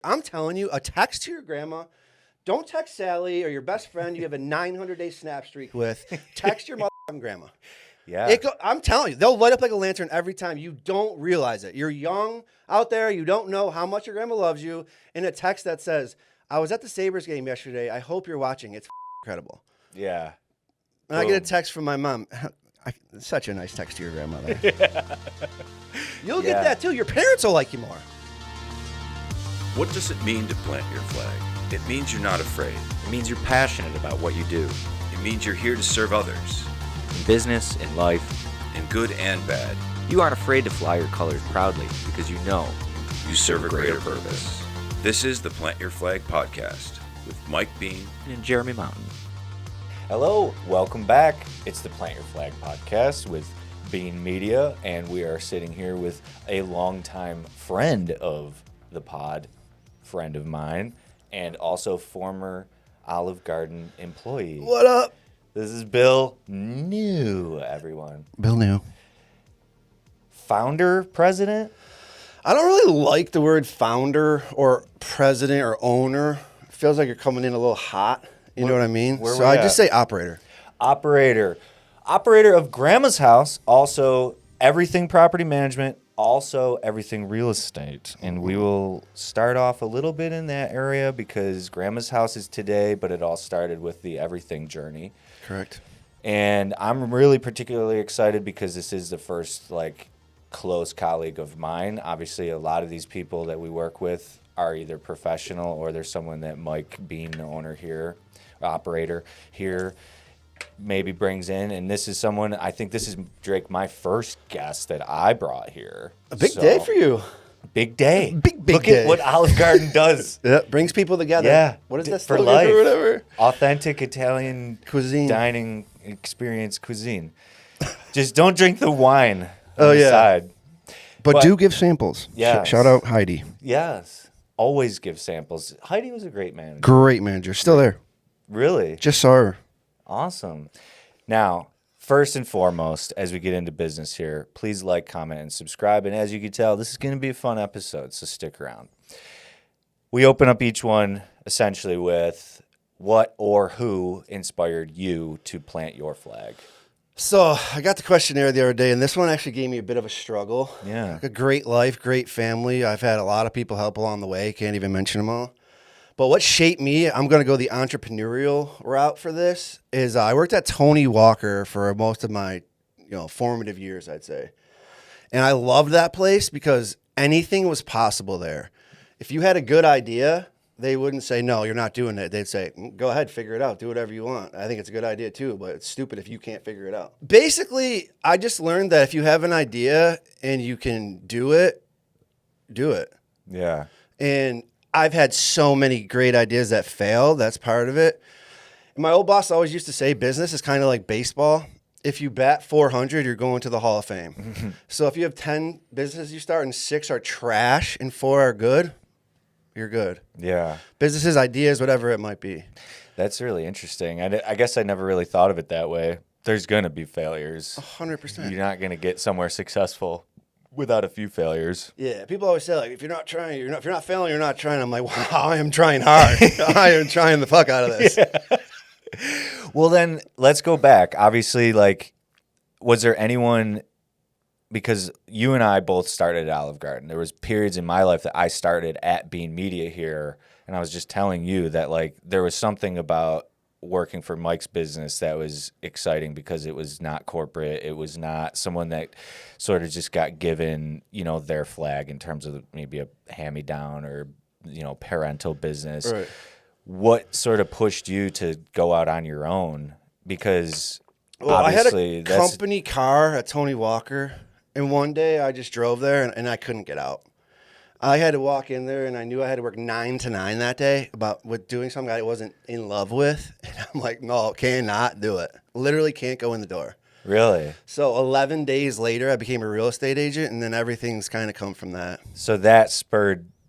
I'm telling you, a text to your grandma. Don't text Sally or your best friend you have a 900-day snap streak with. Text your motherfucking grandma. Yeah. I'm telling you, they'll light up like a lantern every time. You don't realize it. You're young out there. You don't know how much your grandma loves you. In a text that says, I was at the Sabres game yesterday. I hope you're watching. It's incredible. Yeah. And I get a text from my mom. Such a nice text to your grandmother. You'll get that too. Your parents will like you more. What does it mean to plant your flag? It means you're not afraid. It means you're passionate about what you do. It means you're here to serve others. In business, in life. In good and bad. You aren't afraid to fly your colors proudly because you know you serve a greater purpose. This is the Plant Your Flag podcast with Mike Bean and Jeremy Mountain. Hello, welcome back. It's the Plant Your Flag podcast with Bean Media, and we are sitting here with a longtime friend of the pod, friend of mine, and also former Olive Garden employee. What up? This is Bill Neu, everyone. Bill Neu. Founder, president? I don't really like the word founder or president or owner. It feels like you're coming in a little hot. You know what I mean? So I just say operator. Operator of Gramma's house, also everything property management, also everything real estate. And we will start off a little bit in that area because Gramma's house is today, but it all started with the everything journey. Correct. And I'm really particularly excited because this is the first close colleague of mine. Obviously, a lot of these people that we work with are either professional or there's someone that Mike Bean, the owner here, operator here, maybe brings in. And this is someone, I think this is, Drake, my first guest that I brought here. A big day for you. Big day. Big Look day. at what Olive Garden does. Yeah, brings people together. Yeah. What is that for slogan life or whatever? Authentic Italian Cuisine. dining experience cuisine. Just don't drink the wine on Oh, the yeah. side. But do give samples. Yes. Shout out Heidi. Yes. Always give samples. Heidi was a great manager. Great manager. Still there. Really? Just saw her. Awesome. Now, first and foremost, as we get into business here, please like, comment, and subscribe. And as you can tell, this is going to be a fun episode, so stick around. We open up each one essentially with what or who inspired you to plant your flag. So I got the questionnaire the other day, and this one actually gave me a bit of a struggle. Yeah. A great life, great family. I've had a lot of people help along the way. Can't even mention them all. But what shaped me, I'm going to go the entrepreneurial route for this, is I worked at Tony Walker for most of my formative years, I'd say. And I loved that place because anything was possible there. If you had a good idea, they wouldn't say, no, you're not doing it. They'd say, go ahead, figure it out. Do whatever you want. I think it's a good idea too, but it's stupid if you can't figure it out. Basically, I just learned that if you have an idea and you can do it, do it. Yeah. And I've had so many great ideas that failed. That's part of it. And my old boss always used to say business is kind of like baseball. If you bat 400, you're going to the Hall of Fame. So if you have 10 businesses you start and 6 are trash and 4 are good, you're good. Yeah. Businesses, ideas, whatever it might be. That's really interesting. I guess I never really thought of it that way. There's going to be failures. 100%. You're not going to get somewhere successful without a few failures. Yeah, people always say, if you're not trying, if you're not failing, you're not trying. I'm like, wow, I am trying hard. I am trying the fuck out of this. Yeah. Well, then let's go back. Obviously, was there anyone, because you and I both started at Olive Garden. There was periods in my life that I started at Bean Media here, and I was just telling you that there was something about working for Mike's business that was exciting because it was not corporate. It was not someone that sort of just got given, their flag in terms of maybe a hand-me-down or, parental business. Right. What sort of pushed you to go out on your own? Because I had obviously a company car at Tony Walker, and one day I just drove there and I couldn't get out. I had to walk in there, and I knew I had to work 9 to 9 that day with doing something I wasn't in love with. And I'm like, no, cannot do it. Literally can't go in the door. Really? So 11 days later, I became a real estate agent, and then everything's kind of come from that. So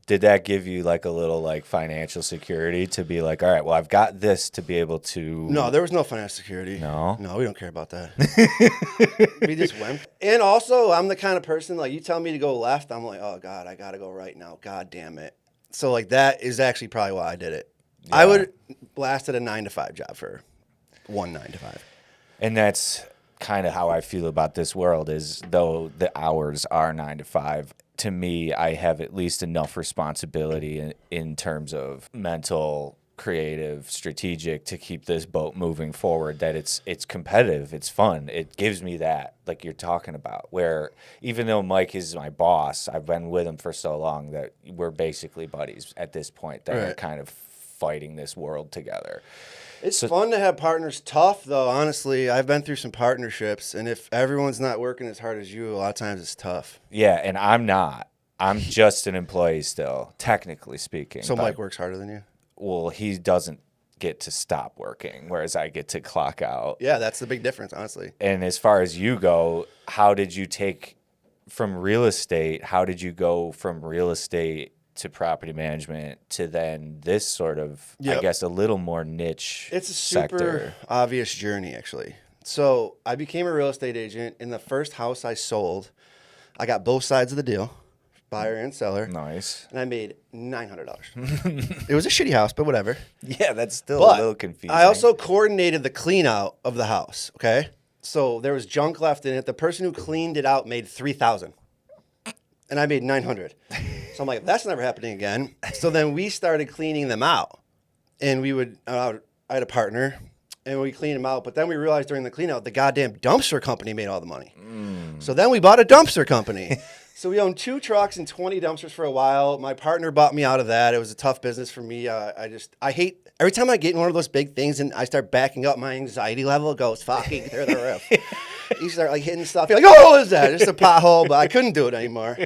did that give you a little financial security to be all right, well, I've got this to be able to... No, there was no financial security. No? No, we don't care about that. We just went. And also, I'm the kind of person, you tell me to go left, I'm like, oh, God, I got to go right now. God damn it. So like that is actually probably why I did it. Yeah. I would lasted a 9-to-5 job for one 9-to-5. And that's kind of how I feel about this world is though the hours are 9 to 5. To me, I have at least enough responsibility in terms of mental, creative, strategic to keep this boat moving forward, that it's competitive, it's fun. It gives me that, like you're talking about, where even though Mike is my boss, I've been with him for so long that we're basically buddies at this point that are kind of fighting this world together. It's fun to have partners. Tough, though, honestly. I've been through some partnerships, and if everyone's not working as hard as you, a lot of times it's tough. Yeah, and I'm not. I'm just an employee still, technically speaking. So Mike works harder than you? Well, he doesn't get to stop working, whereas I get to clock out. Yeah, that's the big difference, honestly. And as far as you go, how did you take from real estate? How did you go from real estate to property management to then this sort of, I guess, a little more niche It's a super obvious journey, actually. So I became a real estate agent. In the first house I sold, I got both sides of the deal, buyer and seller. Nice. And I made $900. It was a shitty house, but whatever. Yeah, that's still But a little confusing. I also coordinated the clean out of the house, okay? So there was junk left in it. The person who cleaned it out made $3,000. And I made $900. So I'm like, that's never happening again. So then we started cleaning them out. And we would, I had a partner, and we cleaned them out. But then we realized during the clean out, the goddamn dumpster company made all the money. So then we bought a dumpster company. So we owned 2 trucks and 20 dumpsters for a while. My partner bought me out of that. It was a tough business for me. I hate, every time I get in one of those big things and I start backing up, my anxiety level goes fucking through the roof. You start like hitting stuff. You're like, oh, what is that? Just a pothole, but I couldn't do it anymore.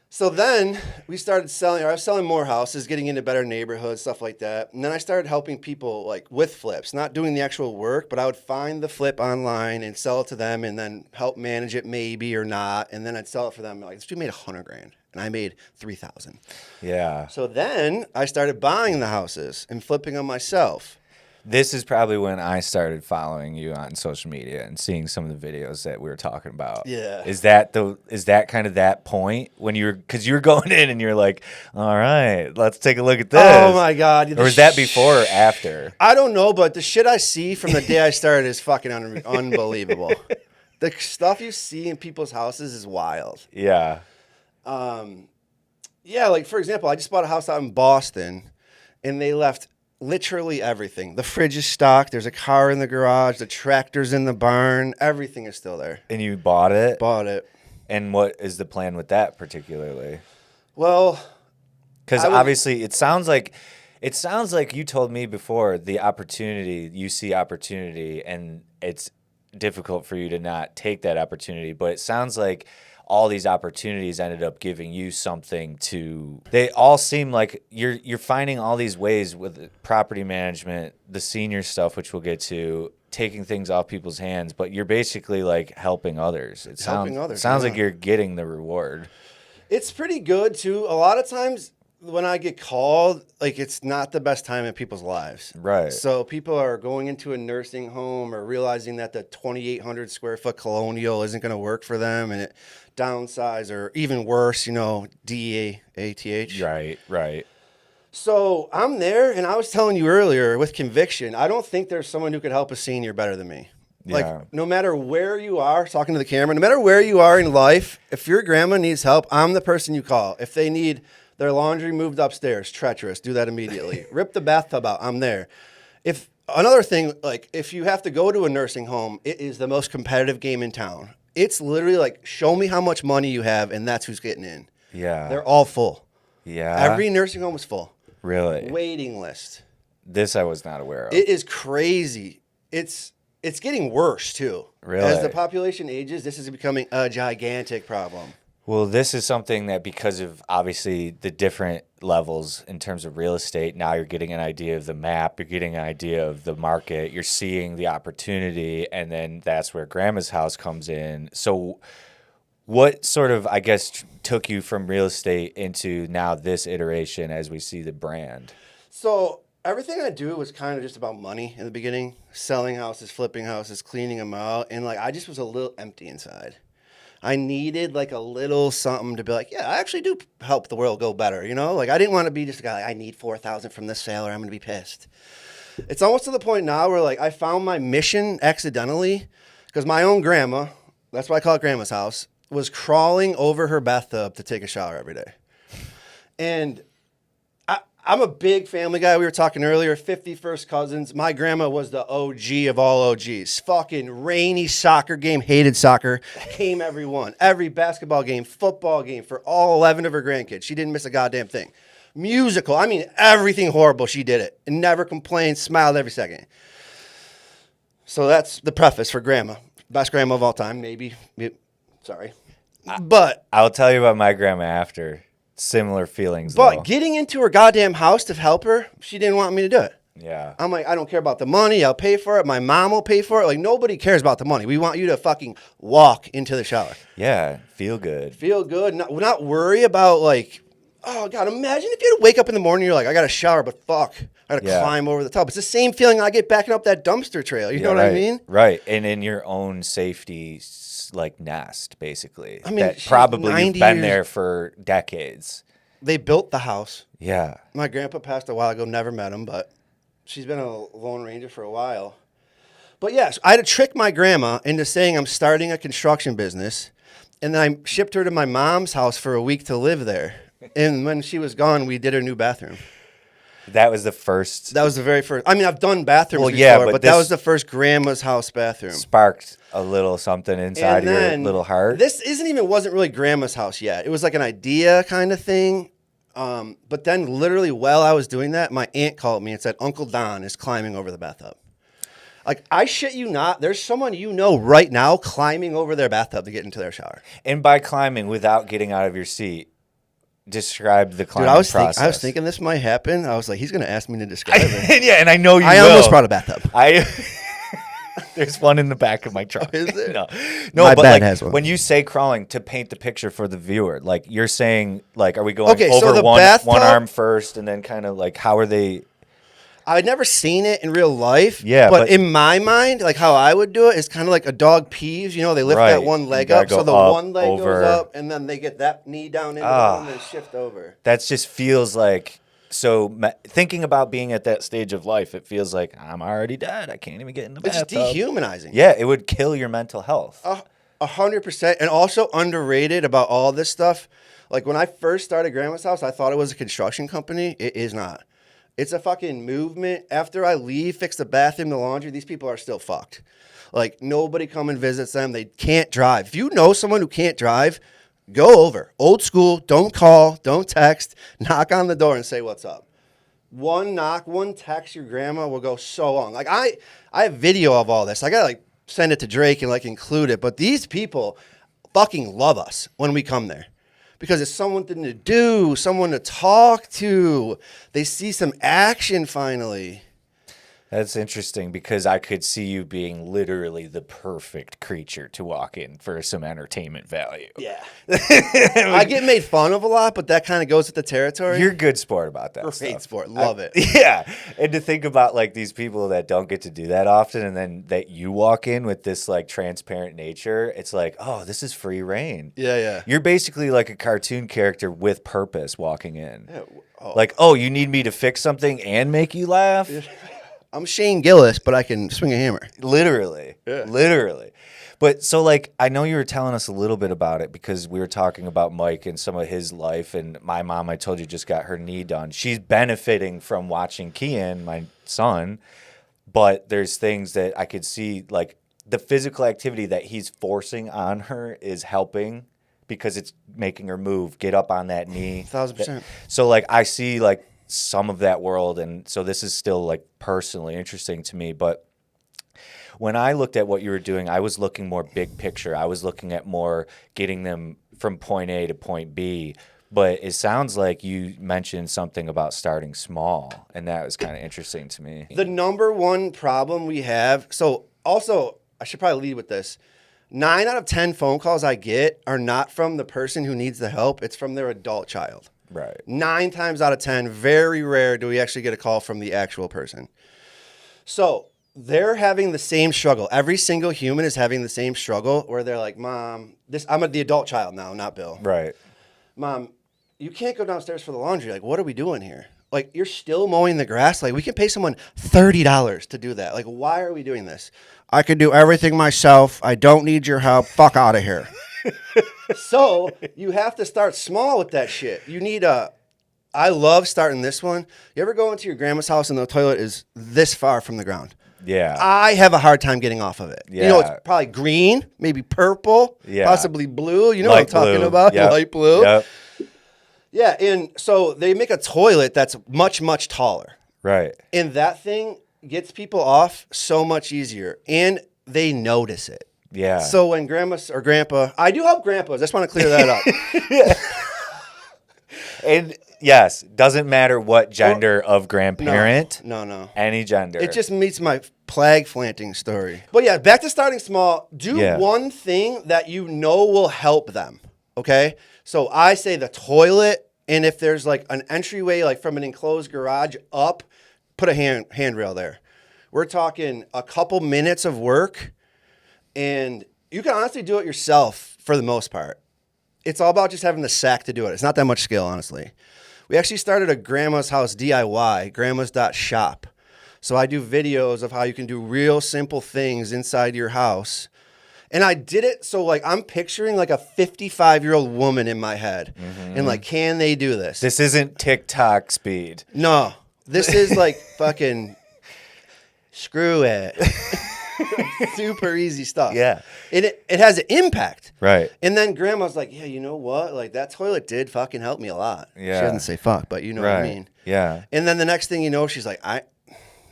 So then we started selling, or I was selling more houses, getting into better neighborhoods, stuff like that. And then I started helping people like with flips, not doing the actual work, but I would find the flip online and sell it to them and then help manage it maybe or not. And then I'd sell it for them. Like, this dude made $100,000 and I made $3,000. Yeah. So then I started buying the houses and flipping them myself. This is probably when I started following you on social media and seeing some of the videos that we were talking about. Yeah. Is that kind of that point when because you were going in and you're like, all right, let's take a look at this. Oh my God. Or was that before or after? I don't know, but the shit I see from the day I started is fucking unbelievable. The stuff you see in people's houses is wild. Yeah. Yeah, like for example, I just bought a house out in Boston and they left literally everything. The fridge is stocked. There's a car in the garage. The tractor's in the barn. Everything is still there. And you bought it? Bought it. And what is the plan with that particularly? Well, because obviously it sounds like you told me before you see opportunity and it's difficult for you to not take that opportunity. But it sounds like all these opportunities ended up giving you something they all seem like you're finding all these ways with property management, the senior stuff, which we'll get to, taking things off people's hands, but you're basically like helping others. Sounds like you're getting the reward. It's pretty good too. A lot of times when I get called, like it's not the best time in people's lives. Right. So people are going into a nursing home or realizing that the 2,800 square foot colonial isn't going to work for them and it downsize or even worse, DEATH. Right. So I'm there and I was telling you earlier with conviction, I don't think there's someone who could help a senior better than me. Yeah. Like no matter where you are, talking to the camera, no matter where you are in life, if your grandma needs help, I'm the person you call. If they need their laundry moved upstairs, treacherous, do that immediately. Rip the bathtub out, I'm there. If another thing, like if you have to go to a nursing home, it is the most competitive game in town. It's literally like, show me how much money you have, and that's who's getting in. Yeah. They're all full. Yeah. Every nursing home is full. Really? Waiting list. This I was not aware of. It is crazy. It's getting worse, too. Really? As the population ages, this is becoming a gigantic problem. Well, this is something that because of obviously the different levels in terms of real estate, now you're getting an idea of the map, you're getting an idea of the market, you're seeing the opportunity, and then that's where Grandma's house comes in. So what sort of, I guess, took you from real estate into now this iteration as we see the brand? So everything I do was kind of just about money in the beginning, selling houses, flipping houses, cleaning them out, and like I just was a little empty inside. I needed like a little something to be like, yeah, I actually do help the world go better, you know? Like I didn't want to be just a guy like, I need 4,000 from this sale or I'm going to be pissed. It's almost to the point now where like I found my mission accidentally because my own grandma, that's why I call it grandma's house, was crawling over her bathtub to take a shower every day. And I'm a big family guy. We were talking earlier, 51st cousins. My grandma was the OG of all OGs. Fucking rainy soccer game, hated soccer, came every one. Every basketball game, football game for all 11 of her grandkids. She didn't miss a goddamn thing. Musical, I mean, everything horrible, she did it. And never complained, smiled every second. So that's the preface for grandma. Best grandma of all time, maybe. Sorry. But I'll tell you about my grandma after. Similar feelings, But though. getting into her goddamn house to help her, she didn't want me to do it. Yeah. I'm like, I don't care about the money. I'll pay for it. My mom will pay for it. Like, nobody cares about the money. We want you to fucking walk into the shower. Yeah. Feel good. Feel good. Not worry about, like, oh, God, imagine if you had to wake up in the morning, you're like, I got to shower, but fuck, I got to climb over the tub. It's the same feeling I get backing up that dumpster trail. You know what I mean? Right. And in your own safety, like, nest, basically. I mean, that she's probably 90 you've been years- there for decades. They built the house. Yeah. My grandpa passed a while ago, never met him, but she's been a Lone Ranger for a while. But yes, I had to trick my grandma into saying I'm starting a construction business, and then I shipped her to my mom's house for a week to live there. And when she was gone, we did her new bathroom. That was the first. That was the very first. I mean, I've done bathrooms before, yeah, but that this was the first grandma's house bathroom. Sparked a little something inside And your then little heart. This wasn't really grandma's house yet. It was like an idea kind of thing. But then literally while I was doing that, my aunt called me and said, Uncle Don is climbing over the bathtub. Like, I shit you not, there's someone you know right now climbing over their bathtub to get into their shower. And by climbing without getting out of your seat, describe the Dude, climbing I was process. thinking this might happen. I was like, he's going to ask me to describe it. Yeah, and I know you I will. almost brought a bathtub. There's one in the back of my truck. Is there? No, My but bed like has one. when you say crawling, to paint the picture for the viewer, like you're saying, like, are we going Okay, so over the one bathtub- arm first, and then kind of like how are they? I'd never seen it in real life. Yeah, but but- in my mind, like how I would do it is kind of like a dog pees. You know, they lift Right. that one leg You gotta up, so go the up, one leg over. goes up, and then they get that knee down into the one and then shift over. That just feels like so. Thinking about being at that stage of life, it feels like I'm already dead. I can't even get in the It's just bathtub. dehumanizing. Yeah, it would kill your mental health. 100%. And also underrated about all this stuff. Like when I first started Grandma's house, I thought it was a construction company. It is not. It's a fucking movement. After I leave, fix the bathroom, the laundry, these people are still fucked. Like nobody come and visits them. They can't drive. If you know someone who can't drive, go over. Old school. Don't call. Don't text. Knock on the door and say what's up. One knock, one text, your grandma will go so long. Like I have video of all this. I gotta like send it to Drake and like include it. But these people fucking love us when we come there. Because it's someone to do, someone to talk to. They see some action finally. That's interesting because I could see you being literally the perfect creature to walk in for some entertainment value. Yeah. I get made fun of a lot, but that kind of goes with the territory. You're a good sport about that Great stuff. sport. Love it. Yeah. And to think about like these people that don't get to do that often and then that you walk in with this like transparent nature, it's like, oh, this is free reign. Yeah, yeah. You're basically like a cartoon character with purpose walking in. Yeah, Like, oh, you need me to fix something and make you laugh? I'm Shane Gillis, but I can swing a hammer. Literally. Yeah. Literally. But so, like, I know you were telling us a little bit about it because we were talking about Mike and some of his life. And my mom, I told you, just got her knee done. She's benefiting from watching Kian, my son. But there's things that I could see, like, the physical activity that he's forcing on her is helping because it's making her move, get up on that knee. 1,000%. So, like, I see, like, some of that world. And so this is still, like, personally interesting to me. But when I looked at what you were doing, I was looking more big picture. I was looking at more getting them from point A to point B. But it sounds like you mentioned something about starting small, and that was kind of interesting to me. The number one problem we have, so also, I should probably lead with this. 9 out of 10 phone calls I get are not from the person who needs the help. It's from their adult child. Right. 9 times out of 10, very rare do we actually get a call from the actual person. So they're having the same struggle. Every single human is having the same struggle where they're like, Mom, I'm the adult child now, not Bill. Right. Mom, you can't go downstairs for the laundry. Like, what are we doing here? Like, you're still mowing the grass. Like, we can pay someone $30 to do that. Like, why are we doing this? I can do everything myself. I don't need your help. Fuck out of here. So you have to start small with that shit. You need I love starting this one. You ever go into your grandma's house and the toilet is this far from the ground? Yeah. I have a hard time getting off of it. Yeah. You know, it's probably green, maybe purple, possibly blue. You know Light what I'm talking blue. about? Yep. Light blue. Yep. Yeah, and so they make a toilet that's much, much taller. Right. And that thing gets people off so much easier. And they notice it. Yeah. So when grandma or grandpa, I do help grandpas. I just want to clear that up. And yes, doesn't matter what gender of grandparent. No. Any gender. It just meets my flag planting story. But yeah, back to starting small. Do one thing that you know will help them. Okay? So I say the toilet, and if there's like an entryway, like from an enclosed garage up, put a handrail there. We're talking a couple minutes of work, and you can honestly do it yourself for the most part. It's all about just having the sack to do it. It's not that much skill, honestly. We actually started a grandma's house DIY, grandmas.shop. So I do videos of how you can do real simple things inside your house. And I did it so, like, I'm picturing, like, a 55-year-old woman in my head. Mm-hmm. And, like, can they do this? This isn't TikTok speed. No. This is, like, fucking screw it. Super easy stuff. Yeah. And it has an impact. Right. And then grandma's like, yeah, you know what? Like, that toilet did fucking help me a lot. Yeah. She doesn't say fuck, but you know what I mean. Yeah. And then the next thing you know, she's like,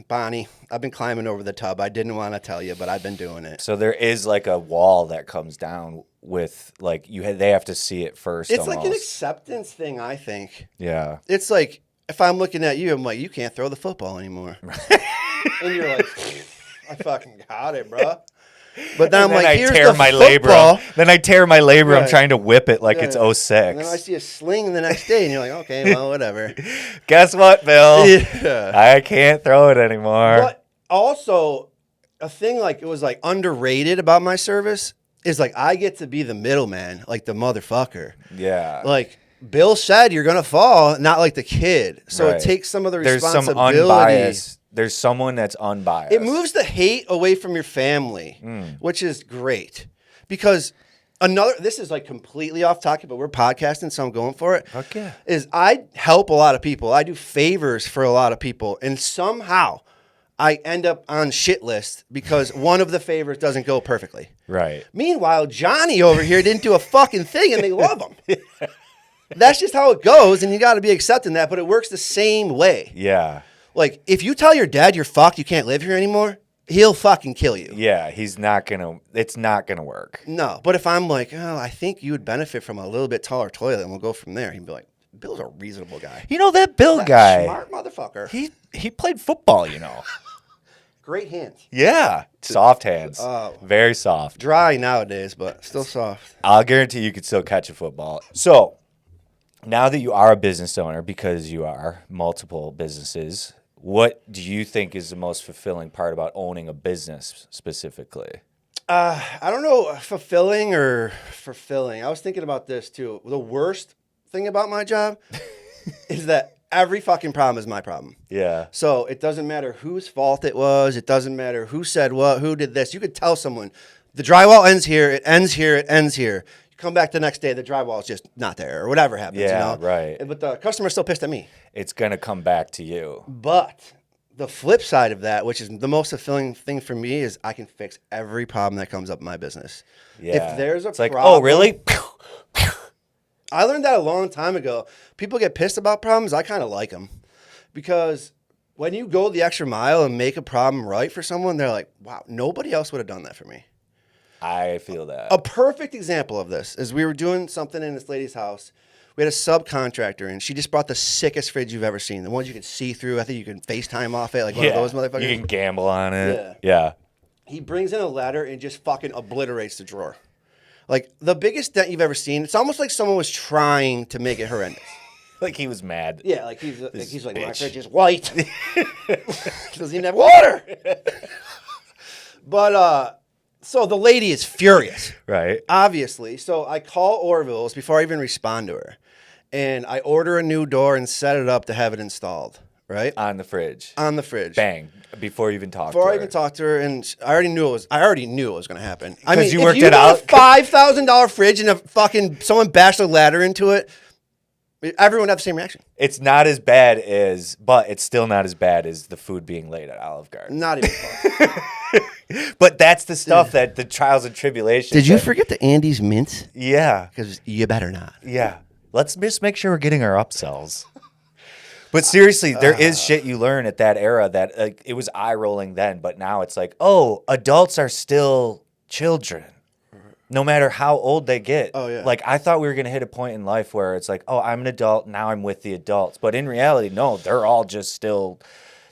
Bonnie, I've been climbing over the tub. I didn't want to tell you, but I've been doing it. So there is like a wall that comes down with like they have to see it first. It's almost. like an acceptance thing, I think. Yeah. It's like if I'm looking at you, I'm like, you can't throw the football anymore. And you're like, I fucking got it, bro. But then I'm like, here's the football. Then I tear my labrum. Right. I'm trying to whip it like it's 06. And then I see a sling the next day, and you're like, okay, well, whatever. Guess what, Bill? Yeah. I can't throw it anymore. But also, a thing like it was like underrated about my service is like I get to be the middleman, like the motherfucker. Yeah. Like Bill said, you're gonna fall, not like the kid. So Right. it takes some of the There's some responsibility. unbiased. There's someone that's unbiased. It moves the hate away from your family, which is great. Because this is like completely off topic, but we're podcasting, so I'm going for it. Fuck yeah. Is I help a lot of people. I do favors for a lot of people. And somehow I end up on shit list because one of the favors doesn't go perfectly. Right. Meanwhile, Johnny over here didn't do a fucking thing and they love him. That's just how it goes, and you got to be accepting that, but it works the same way. Yeah. Like, if you tell your dad you're fucked, you can't live here anymore, he'll fucking kill you. Yeah, it's not gonna work. No, but if I'm like, oh, I think you would benefit from a little bit taller toilet, and we'll go from there, he'd be like, Bill's a reasonable guy. You know that Bill That guy. smart motherfucker. He played football, you know. Great hands. Yeah. Soft hands. Oh. Very soft. Dry nowadays, but still soft. I'll guarantee you could still catch a football. So, now that you are a business owner, because you are multiple businesses, what do you think is the most fulfilling part about owning a business specifically? I don't know, fulfilling or fulfilling. I was thinking about this too. The worst thing about my job is that every fucking problem is my problem. Yeah. So it doesn't matter whose fault it was. It doesn't matter who said what, who did this. You could tell someone, the drywall ends here, it ends here, it ends here. You come back the next day, the drywall is just not there or whatever happens. Yeah, you know? right. But the customer's still pissed at me. It's going to come back to you. But the flip side of that, which is the most fulfilling thing for me, is I can fix every problem that comes up in my business. Yeah. If there's a it's like, problem, oh, really? I learned that a long time ago. People get pissed about problems. I kind of like them because when you go the extra mile and make a problem right for someone, they're like, wow, nobody else would have done that for me. I feel that. A perfect example of this is we were doing something in this lady's house. We had a subcontractor, and she just brought the sickest fridge you've ever seen. The ones you can see through. I think you can FaceTime off it, like one of those motherfuckers. You can gamble on it. Yeah. He brings in a ladder and just fucking obliterates the drawer. Like, the biggest dent you've ever seen. It's almost like someone was trying to make it horrendous. Like he was mad. Yeah, like he's like, my fridge is white. He doesn't even have water. But so the lady is furious, Right. obviously. So I call Orville's before I even respond to her, and I order a new door and set it up to have it installed. Right On the fridge. on the fridge. Bang. Before you even talk Before to I her. even talked to her, and I already knew it was going to happen. I 'Cause mean, you if worked you it got out? a $5,000 fridge and someone bashed a ladder into it, everyone had the same reaction. It's not as bad as, but it's still not as bad as the food being laid at Olive Garden. Not even close. But that's the stuff that the trials and tribulations. Did you that- forget the Andy's mints? Yeah. Because you better not. Yeah. Let's just make sure we're getting our upsells. But seriously, there is shit you learn at that era that like, it was eye rolling then, but now it's like, oh, adults are still children, no matter how old they get. Oh, yeah. Like I thought we were gonna hit a point in life where it's like, oh, I'm an adult now. I'm with the adults, but in reality, no, they're all just still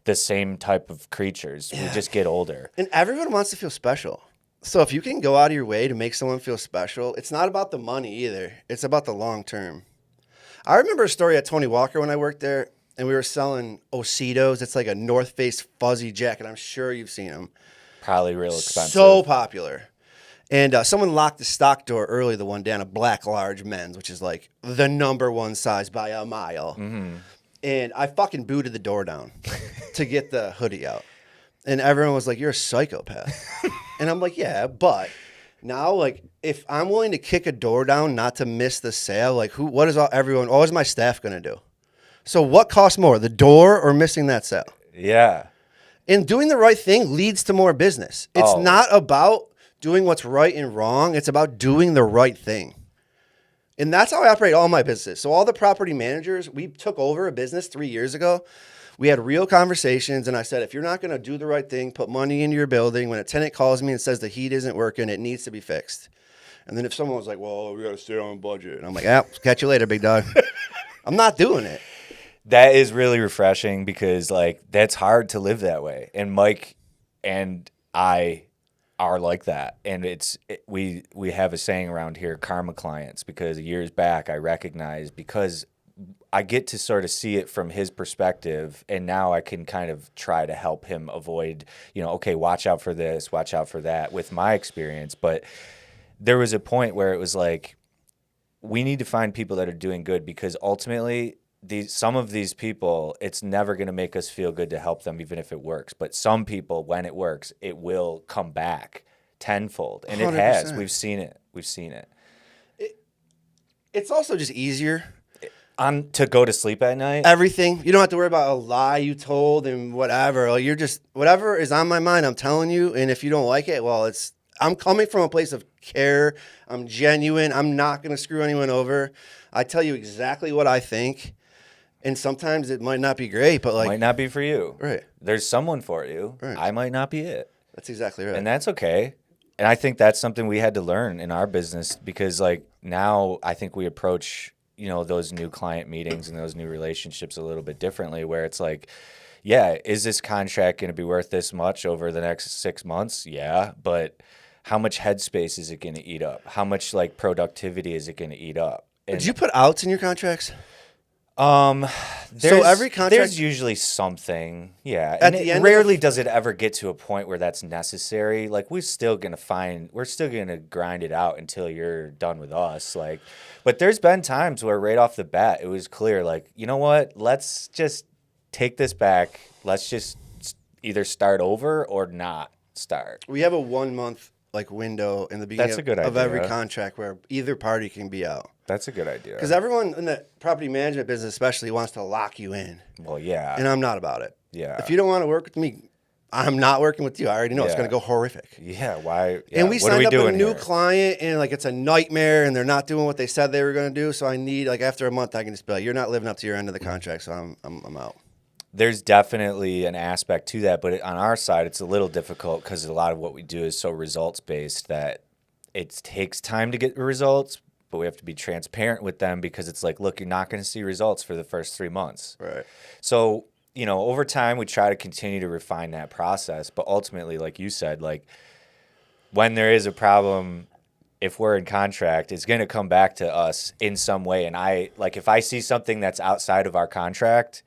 the same type of creatures. We just get older. And everyone wants to feel special. So if you can go out of your way to make someone feel special, it's not about the money either. It's about the long term. I remember a story at Tony Walker when I worked there, and we were selling Ositos. It's like a North Face fuzzy jacket. I'm sure you've seen them. Probably real expensive. So popular. And someone locked the stock door early the one day on a black large men's, which is like the number one size by a mile. Mm-hmm. And I fucking booted the door down to get the hoodie out. And everyone was like, "You're a psychopath." And I'm like, "Yeah, but now, like, if I'm willing to kick a door down not to miss the sale, like, what is my staff going to do? So what costs more, the door or missing that sale?" Yeah. And doing the right thing leads to more business. It's not about doing what's right and wrong. It's about doing the right thing. And that's how I operate all my businesses. So all the property managers, we took over a business 3 years ago. We had real conversations, and I said, if you're not going to do the right thing, put money into your building. When a tenant calls me and says the heat isn't working, it needs to be fixed. And then if someone was like, well, we got to stay on budget. And I'm like, catch you later, big dog. I'm not doing it. That is really refreshing because like that's hard to live that way. And Mike and I are like that. And we have a saying around here, karma clients, because years back I recognized because I get to sort of see it from his perspective, and now I can kind of try to help him avoid, okay, watch out for this, watch out for that with my experience. But there was a point where it was like, we need to find people that are doing good because ultimately some of these people, it's never going to make us feel good to help them even if it works. But some people, when it works, it will come back tenfold. And 100%. It has. We've seen it. It's also just easier. To go to sleep at night? Everything. You don't have to worry about a lie you told and whatever. You're just, whatever is on my mind, I'm telling you. And if you don't like it, well, I'm coming from a place of care. I'm genuine. I'm not going to screw anyone over. I tell you exactly what I think. And sometimes it might not be great, but might not be for you. Right. There's someone for you. Right. I might not be it. That's exactly right. And that's okay. And I think that's something we had to learn in our business because like now I think we approach those new client meetings and those new relationships a little bit differently where it's like, yeah, is this contract going to be worth this much over the next 6 months? Yeah. But how much headspace is it going to eat up? How much like productivity is it going to eat up? And, did you put outs in your contracts? So every contract, there's usually something, yeah. At And the end rarely does it ever get to a point where that's necessary. Like we're still gonna grind it out until you're done with us. Like, but there's been times where right off the bat it was clear, like, you know what? Let's just take this back. Let's just either start over or not start. we have a 1 month window in the beginning of every contract where either party can be out. That's a good idea. Because everyone in the property management business especially wants to lock you in. Well, yeah. And I'm not about it. Yeah. If you don't want to work with me, I'm not working with you. I already know it's going to go horrific. Yeah, why? Yeah. And we What are signed up doing a new here? client, and it's a nightmare, and they're not doing what they said they were going to do. So I need after a month, I can just be like, you're not living up to your end of the contract, so I'm out. There's definitely an aspect to that, but on our side, it's a little difficult because a lot of what we do is so results-based that it takes time to get the results, but we have to be transparent with them because it's like, look, you're not going to see results for the first 3 months. Right. So, over time, we try to continue to refine that process, but ultimately, like you said, like when there is a problem, if we're in contract, it's going to come back to us in some way. And if I see something that's outside of our contract,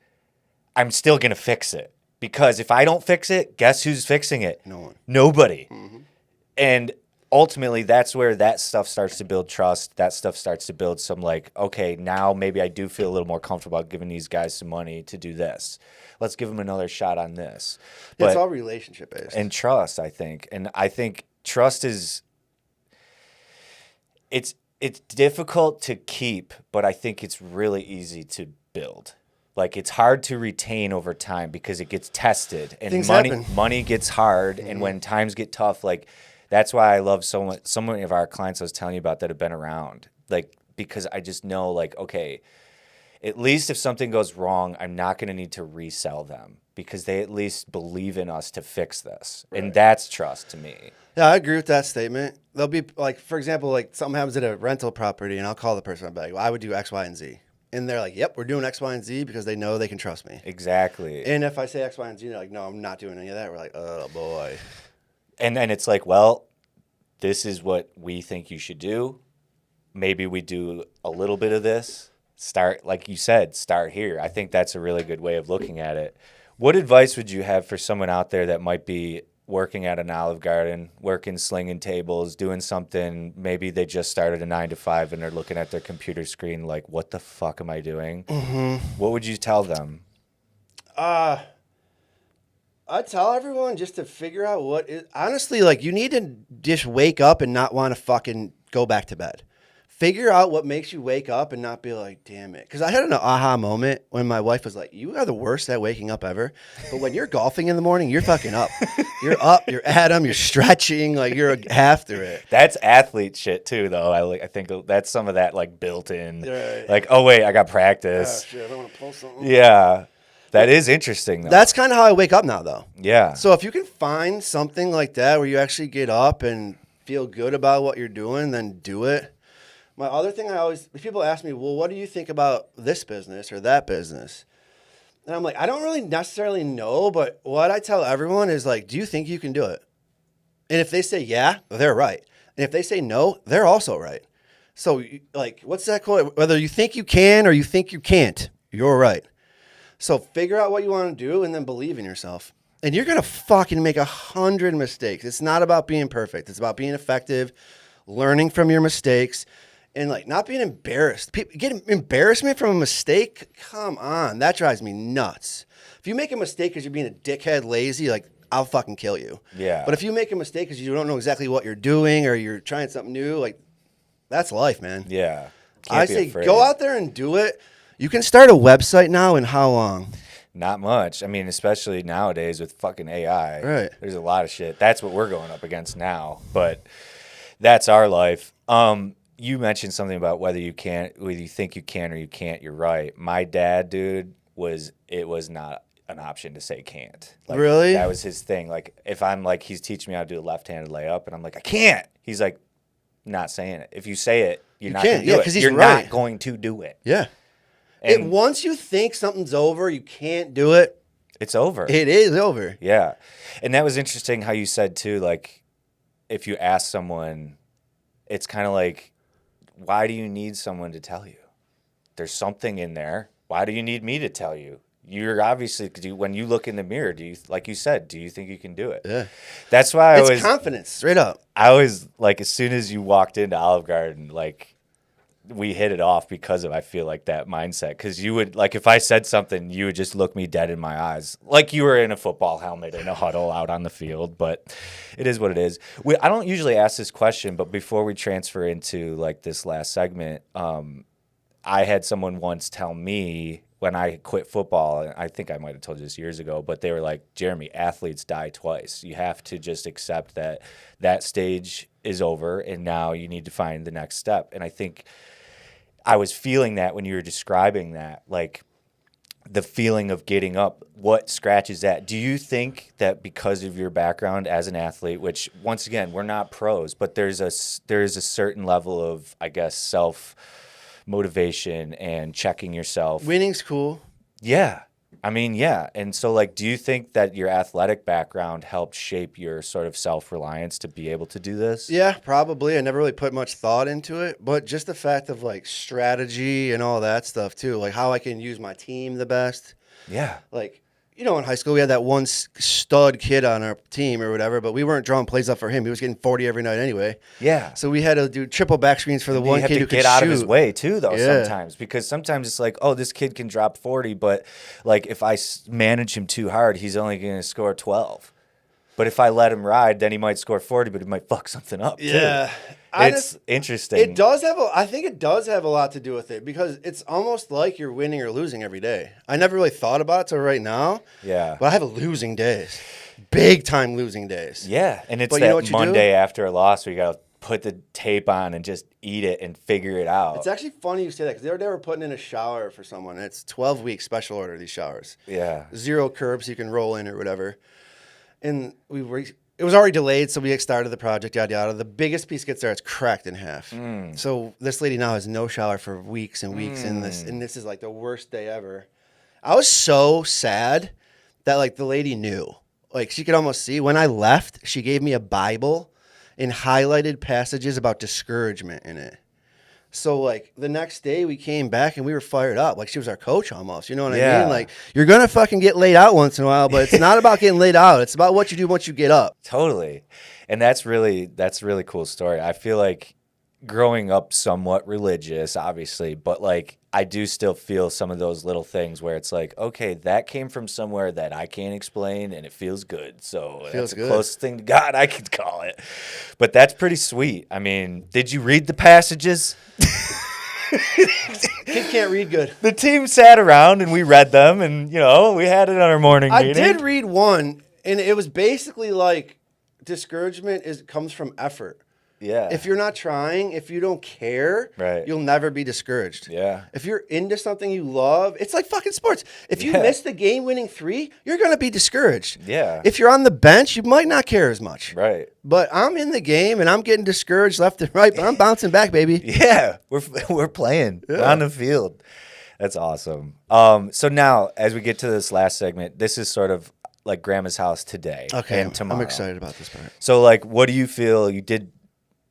I'm still going to fix it. Because if I don't fix it, guess who's fixing it? No one. Nobody. And ultimately, that's where that stuff starts to build trust. That stuff starts to build some like, okay, now maybe I do feel a little more comfortable about giving these guys some money to do this. Let's give them another shot on this. Yeah, it's all relationship based. And trust, I think. And I think trust is it's difficult to keep, but I think it's really easy to build. Like it's hard to retain over time because it gets tested and Things happen. money gets hard. And when times get tough, like that's why I love so many of our clients I was telling you about that have been around. Like because I just know like, okay, at least if something goes wrong, I'm not going to need to resell them because they at least believe in us to fix this. Right. And that's trust to me. Yeah, I agree with that statement. There'll be like, for example, like something happens at a rental property and I'll call the person and be like, well, I would do X, Y, and Z. And they're like, yep, we're doing X, Y, and Z because they know they can trust me. Exactly. And if I say X, Y, and Z, they're like, no, I'm not doing any of that. We're like, oh, boy. And then it's like, well, this is what we think you should do. Maybe we do a little bit of this. Start, like you said, start here. I think that's a really good way of looking at it. What advice would you have for someone out there that might be working at an Olive Garden, working slinging tables, doing something, maybe they just started a 9-to-5 and they're looking at their computer screen like, what the fuck am I doing? What would you tell them? I tell everyone just to figure out what is, honestly, like you need to just wake up and not want to fucking go back to bed. Figure out what makes you wake up and not be like, damn it. Because I had an aha moment when my wife was like, you are the worst at waking up ever. But when you're golfing in the morning, you're fucking up. You're up, you're at 'em, you're stretching, like you're after it. That's athlete shit too, though. I think that's some of that like built in. Right. Like, oh, wait, I got practice. Oh, shit, I don't want to pull something. Yeah. That is interesting, though. That's kind of how I wake up now, though. Yeah. So if you can find something like that where you actually get up and feel good about what you're doing, then do it. My other thing people ask me, well, what do you think about this business or that business? And I'm like, I don't really necessarily know, but what I tell everyone is like, do you think you can do it? And if they say yeah, they're right. And if they say no, they're also right. So like, what's that quote? Whether you think you can or you think you can't, you're right. So figure out what you want to do and then believe in yourself. And you're going to fucking make 100 mistakes. It's not about being perfect. It's about being effective, learning from your mistakes, and like not being embarrassed. People get embarrassment from a mistake. Come on, that drives me nuts. If you make a mistake because you're being a dickhead, lazy, like I'll fucking kill you. Yeah. But if you make a mistake because you don't know exactly what you're doing or you're trying something new, like that's life, man. Yeah. I say go out there and do it. You can start a website now in how long? Not much. I mean, especially nowadays with fucking AI. Right. There's a lot of shit. That's what we're going up against now. But that's our life. You mentioned something about whether you think you can or you can't. You're right. My dad, dude, it was not an option to say can't. Like, really? That was his thing. Like if I'm like, he's teaching me how to do a left-handed layup, and I'm like, I can't. He's like, not saying it. If you say it, you're not going to do it. 'Cause he's you're right. not going to do it. Yeah. And Once you think something's over, you can't do it. it's over. It is over. Yeah. And that was interesting how you said too, like if you ask someone, it's kind of like, why do you need someone to tell you? There's something in there. Why do you need me to tell you? You're obviously, when you look in the mirror, like you said, do you think you can do it? Yeah. That's why It's confidence, straight up. I was like, as soon as you walked into Olive Garden, like we hit it off because of, I feel like that mindset. Because you would, like, if I said something, you would just look me dead in my eyes. Like you were in a football helmet in a huddle out on the field. But it is what it is. I don't usually ask this question, but before we transfer into like this last segment, I had someone once tell me when I quit football, and I think I might have told you this years ago, but they were like, Jeremy, athletes die twice. You have to just accept that stage is over and now you need to find the next step. And I think I was feeling that when you were describing that, like the feeling of getting up, what scratches that? Do you think that because of your background as an athlete, which once again, we're not pros, but there's a certain level of, I guess, self-motivation and checking yourself. Winning's cool. Yeah. I mean, yeah. And so, like, do you think that your athletic background helped shape your sort of self-reliance to be able to do this? Yeah, probably. I never really put much thought into it, but just the fact of like strategy and all that stuff too, like how I can use my team the best. Yeah. Like, in high school we had that one stud kid on our team or whatever, but we weren't drawing plays up for him. He was getting 40 every night anyway. Yeah. So we had to do triple back screens for the one kid who could get out shoot. of his way too, though. Yeah. Sometimes, because sometimes it's like, oh, this kid can drop 40, but like if I manage him too hard, he's only going to score 12. But if I let him ride, then he might score 40, but he might fuck something up. Yeah. Too. It's interesting. It does I think it does have a lot to do with it because it's almost like you're winning or losing every day. I never really thought about it till right now. Yeah. But I have losing days. Big time losing days. Yeah. And it's But you know that what you Monday do? after a loss where you got to put the tape on and just eat it and figure it out. It's actually funny you say that because the other day we're putting in a shower for someone. And it's 12 weeks special order, these showers. Yeah. 0 curbs you can roll in or whatever. And it was already delayed, so we started the project, yada, yada. The biggest piece gets there, it's cracked in half. So this lady now has no shower for weeks and weeks, and this is like the worst day ever. I was so sad that like the lady knew. Like she could almost see. When I left, she gave me a Bible and highlighted passages about discouragement in it. So, like, the next day we came back and we were fired up. Like, she was our coach almost. You know what I mean? Like, you're going to fucking get laid out once in a while, but it's not about getting laid out. It's about what you do once you get up. Totally. And that's a really cool story. I feel like growing up somewhat religious, obviously, but, like, I do still feel some of those little things where it's like, okay, that came from somewhere that I can't explain and it feels good. So that's the closest thing to God I could call it. But that's pretty sweet. I mean, did you read the passages? Kid can't read good. The team sat around and we read them and, we had it on our morning meeting. I did read one, and it was basically like discouragement comes from effort. Yeah. If you're not trying, if you don't care, right, you'll never be discouraged. Yeah. If you're into something you love, it's like fucking sports. If you miss the game-winning 3, you're going to be discouraged. Yeah. If you're on the bench, you might not care as much. Right. But I'm in the game, and I'm getting discouraged left and right, but I'm bouncing back, baby. Yeah. We're playing. Yeah. We're on the field. That's awesome. So now, as we get to this last segment, this is sort of like Grandma's house today and tomorrow. I'm excited about this part. So, like, what do you feel? You did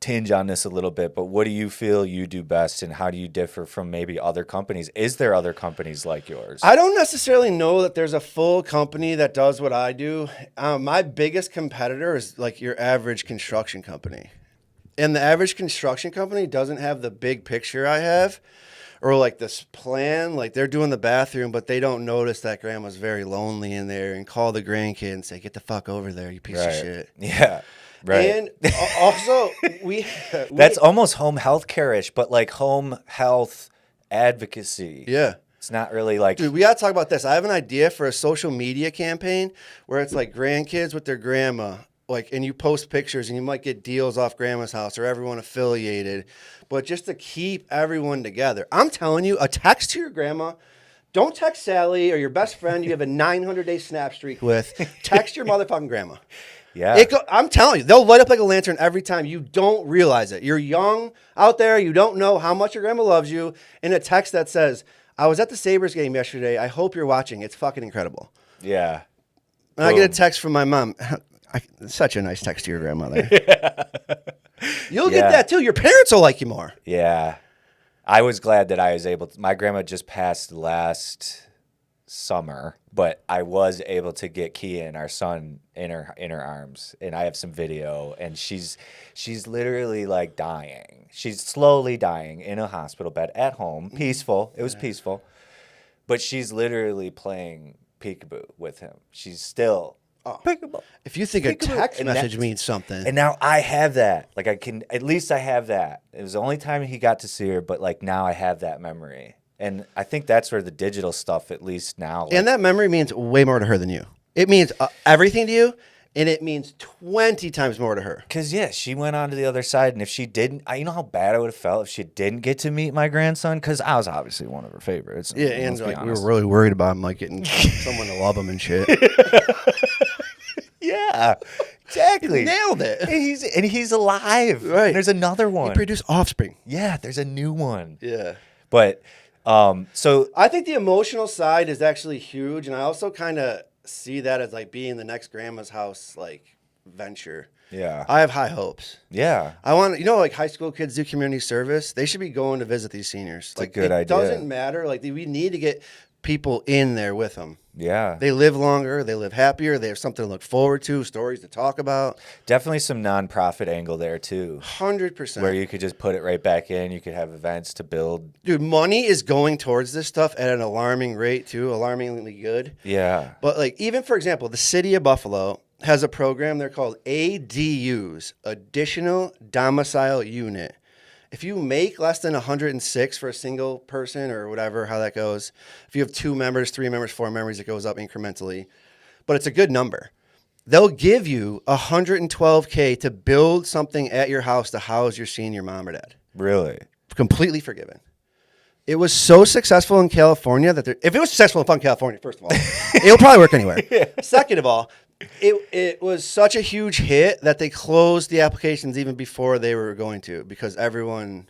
tinge on this a little bit, but what do you feel you do best, and how do you differ from maybe other companies? Is there other companies like yours? I don't necessarily know that there's a full company that does what I do. My biggest competitor is like your average construction company. And the average construction company doesn't have the big picture I have, or like this plan. Like they're doing the bathroom, but they don't notice that grandma's very lonely in there and call the grandkid and say, "Get the fuck over there, you piece of shit." Yeah. Right. And also, that's almost home health care-ish, but like home health advocacy. Yeah. It's not really like... Dude, we got to talk about this. I have an idea for a social media campaign where it's like grandkids with their grandma, like, and you post pictures and you might get deals off grandma's house or everyone affiliated, but just to keep everyone together. I'm telling you, a text to your grandma. Don't text Sally or your best friend you have a 900-day snap streak with. Text your motherfucking grandma. Yeah. I'm telling you, they'll light up like a lantern every time. You don't realize it. You're young out there. You don't know how much your grandma loves you. In a text that says, "I was at the Sabres game yesterday. I hope you're watching. It's fucking incredible." Yeah. And I get a text from my mom. Such a nice text to your grandmother. You'll get that too. Your parents will like you more. Yeah. I was glad that I was able to. My grandma just passed last summer, but I was able to get Kian, our son, in her arms, and I have some video, and she's literally like dying. She's slowly dying in a hospital bed at home, peaceful. It was peaceful, but she's literally playing peekaboo with him. She's still peekaboo. If you think Peekaboo. a text And message means something, and now I have that. Like at least I have that. It was the only time he got to see her, but like now I have that memory. And I think that's where the digital stuff, at least now. And that memory means way more to her than you. It means everything to you, and it means 20 times more to her. Because, yeah, she went on to the other side, and if she didn't, you know how bad I would have felt if she didn't get to meet my grandson? Because I was obviously one of her favorites. Yeah, and like we were really worried about him, like getting someone to love him and shit. Yeah, exactly. You nailed it. And he's alive. Right. And there's another one. He produced offspring. Yeah, there's a new one. Yeah. But, so... I think the emotional side is actually huge, and I also kind of see that as like being the next grandma's house like venture. Yeah. I have high hopes. Yeah. I want, like high school kids do community service. They should be going to visit these seniors. It's a good idea. It doesn't matter. Like we need to get people in there with them. Yeah. They live longer, they live happier, they have something to look forward to, stories to talk about. Definitely some nonprofit angle there too. 100%. Where you could just put it right back in. You could have events to build. Dude, money is going towards this stuff at an alarming rate too, alarmingly good. Yeah. But like even for example, the city of Buffalo has a program they're called ADUs, Additional Domicile Unit. If you make less than 106 for a single person or whatever, how that goes, if you have 2 members, 3 members, 4 members, it goes up incrementally. But it's a good number. They'll give you $112K to build something at your house to house your senior mom or dad. Really? Completely forgiven. It was so successful in California that if it was successful in California, first of all, it'll probably work anywhere. Yeah. Second of all, it was such a huge hit that they closed the applications even before they were going to because everyone,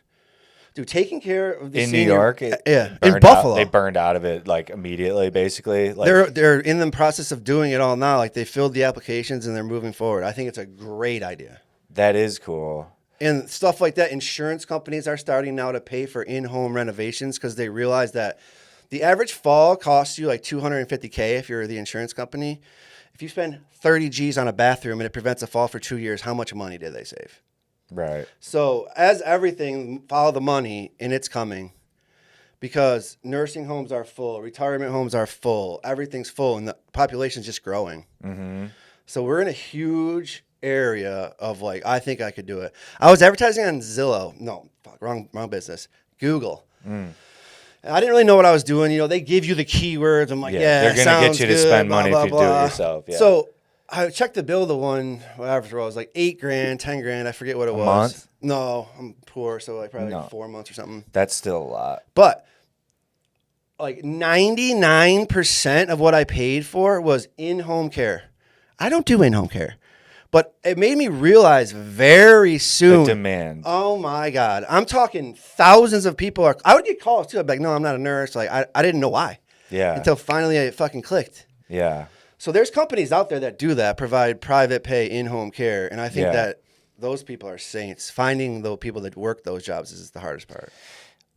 dude, taking care of the in senior, New York, in Buffalo, they burned out of it like immediately, basically. Like, they're in the process of doing it all now. Like they filled the applications and they're moving forward. I think it's a great idea. That is cool. And stuff like that, insurance companies are starting now to pay for in-home renovations because they realize that the average fall costs you like $250K if you're the insurance company. If you spend 30 G's on a bathroom and it prevents a fall for 2 years, how much money did they save? Right. So as everything, follow the money, and it's coming because nursing homes are full, retirement homes are full, everything's full, and the population's just growing. Mm-hmm. So we're in a huge area of like, I think I could do it. I was advertising on Zillow. No, fuck, wrong business. Google. I didn't really know what I was doing. You know, they give you the keywords. I'm like, yeah, they're going to get you to spend money if you do it yourself. Yeah. So I checked the bill, the one, whatever it was, like $8,000, $10,000. I forget what it was. A month? No, I'm poor, so like probably like 4 months or something. That's still a lot. But like 99% of what I paid for was in-home care. I don't do in-home care. But it made me realize very soon. The demand. Oh my God. I'm talking thousands of people I would get calls too. I'd be like, no, I'm not a nurse. Like I didn't know why. Yeah. Until finally it fucking clicked. Yeah. So there's companies out there that do that, provide private pay in-home care. And I think that those people are saints. Finding the people that work those jobs is the hardest part.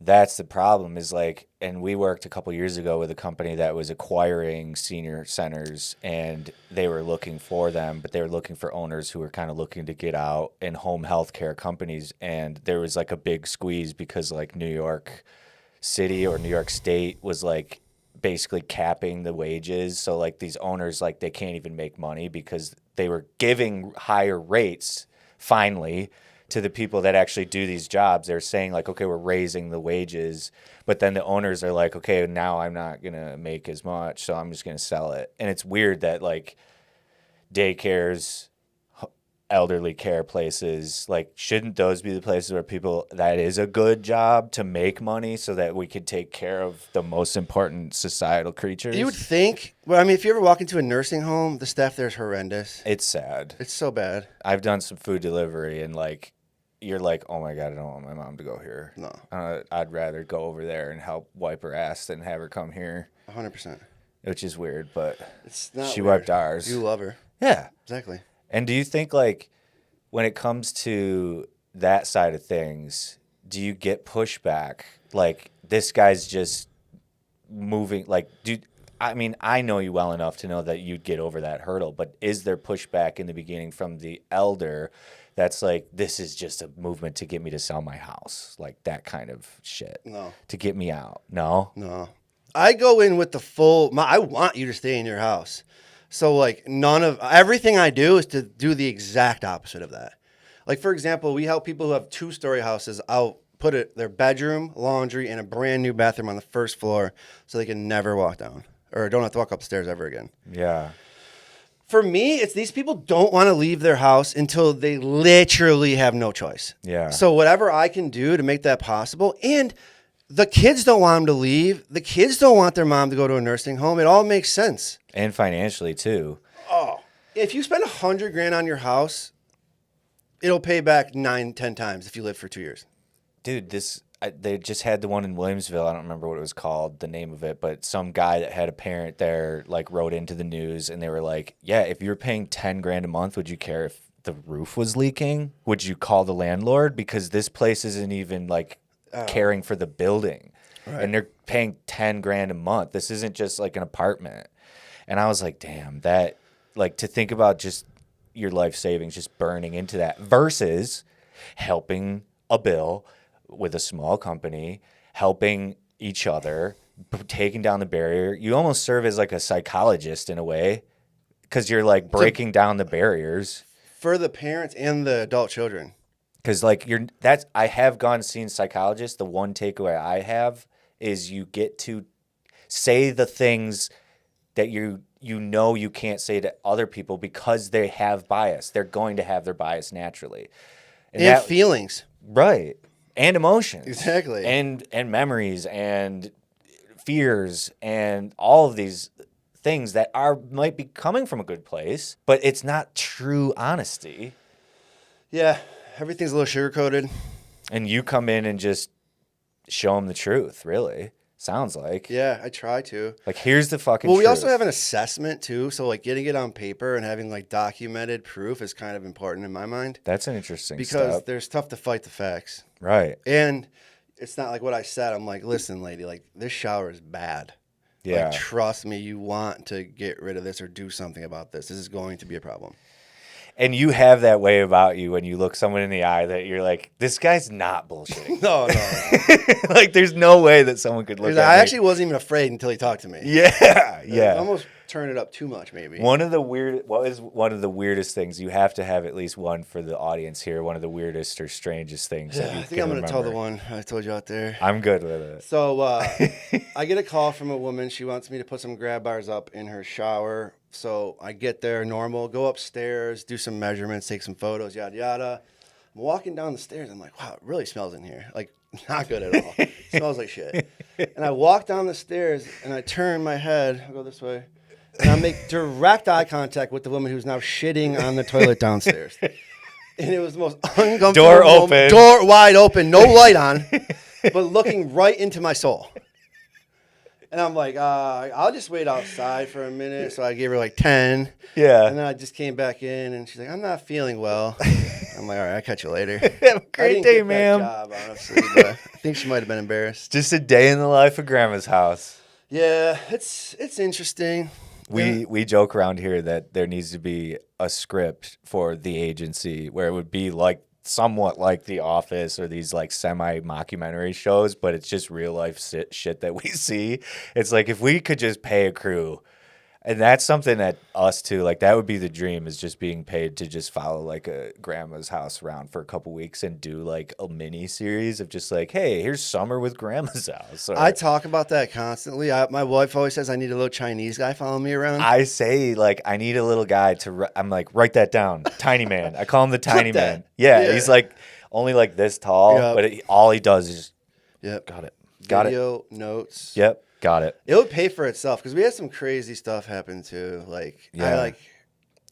That's the problem is like, and we worked a couple years ago with a company that was acquiring senior centers and they were looking for them, but they were looking for owners who were kind of looking to get out in home health care companies. And there was like a big squeeze because like New York City or New York State was like basically capping the wages. So like these owners, like they can't even make money because they were giving higher rates finally to the people that actually do these jobs. They're saying like, okay, we're raising the wages, but then the owners are like, okay, now I'm not going to make as much, so I'm just going to sell it. And it's weird that like daycares, elderly care places, like shouldn't those be the places where people, that is a good job to make money so that we could take care of the most important societal creatures? You would think, well, I mean, if you ever walk into a nursing home, the staff there is horrendous. It's sad. It's so bad. I've done some food delivery and like, you're like, oh my God, I don't want my mom to go here. No. I'd rather go over there and help wipe her ass than have her come here. 100%. Which is weird, but it's not she weird. wiped ours. You love her. Yeah. Exactly. And do you think, like, when it comes to that side of things, do you get pushback? Like, this guy's just moving, like, I mean, I know you well enough to know that you'd get over that hurdle, but is there pushback in the beginning from the elder that's like, this is just a movement to get me to sell my house, like that kind of shit? No. To get me out? No? No. I go in with the full, I want you to stay in your house. So, like, everything I do is to do the exact opposite of that. Like, for example, we help people who have 2-story houses out, put their bedroom, laundry, and a brand new bathroom on the first floor so they can never walk down or don't have to walk upstairs ever again. Yeah. For me, it's these people don't want to leave their house until they literally have no choice. Yeah. So whatever I can do to make that possible, and the kids don't want them to leave. The kids don't want their mom to go to a nursing home. It all makes sense. And financially too. Oh, if you spend $100,000 on your house, it'll pay back 9-10 times if you live for 2 years. Dude, they just had the one in Williamsville. I don't remember what it was called, the name of it, but some guy that had a parent there like wrote into the news and they were like, yeah, if you're paying $10,000 a month, would you care if the roof was leaking? Would you call the landlord? Because this place isn't even like caring for the building. and they're paying $10,000 a month. This isn't just like an apartment. And I was like, damn, that, like, to think about just your life savings just burning into that versus helping a Bill with a small company, helping each other, taking down the barrier. You almost serve as like a psychologist in a way because you're like breaking down the barriers for the parents and the adult children. Because like I have gone seen psychologists. The one takeaway I have is you get to say the things that you know you can't say to other people because they have bias. They're going to have their bias naturally. And feelings. Right. And emotions. Exactly. And memories and fears and all of these things that might be coming from a good place, but it's not true honesty. Yeah. Everything's a little sugar-coated. And you come in and just show them the truth, really. Sounds like. Yeah, I try to. Like, here's the fucking Well, we truth. also have an assessment, too. So, like, getting it on paper and having, like, documented proof is kind of important in my mind. That's an interesting because step. there's tough to fight the facts. Right. And it's not like what I said. I'm like, listen, lady, like, this shower is bad. Yeah. Like, trust me, you want to get rid of this or do something about this. This is going to be a problem. And you have that way about you when you look someone in the eye that you're like, this guy's not bullshitting. No. Like, there's no way that someone could look at I me. actually wasn't even afraid until he talked to me. Yeah. I almost turned it up too much, maybe. What is one of the weirdest things? You have to have at least one for the audience here. One of the weirdest or strangest things that you I think I'm going to remember. tell the one I told you out there. I'm good with it. So I get a call from a woman. She wants me to put some grab bars up in her shower. So I get there normal, go upstairs, do some measurements, take some photos, yada, yada. I'm walking down the stairs. I'm like, wow, it really smells in here. Like, not good at all. It smells like shit. And I walk down the stairs, and I turn my head. I'll go this way. And I make direct eye contact with the woman who's now shitting on the toilet downstairs. And it was the most uncomfortable Door open. Door wide open, no light on, but looking right into my soul. And I'm like, I'll just wait outside for a minute. So I gave her like 10. Yeah. And then I just came back in, and she's like, I'm not feeling well. I'm like, all right, I'll catch you later. Have a I great didn't day, get ma'am. that job, honestly, but I think she might have been embarrassed. Just a day in the life of Grandma's house. Yeah, it's interesting. We joke around here that there needs to be a script for the agency where it would be like somewhat like The Office or these like semi-mockumentary shows, but it's just real life shit that we see. It's like if we could just pay a crew, and that's something that us too, like that would be the dream, is just being paid to just follow like a Grandma's house around for a couple weeks and do like a mini series of just like, hey, here's summer with Grandma's house. Or, I talk about that constantly. My wife always says I need a little Chinese guy following me around. I say, like, I need a little guy to, I'm like, write that down. Tiny man. I call him the tiny man. Yeah, he's like only like this tall, but all he does is, got it. Video, notes. Yep, got it. It would pay for itself because we had some crazy stuff happen too. Like,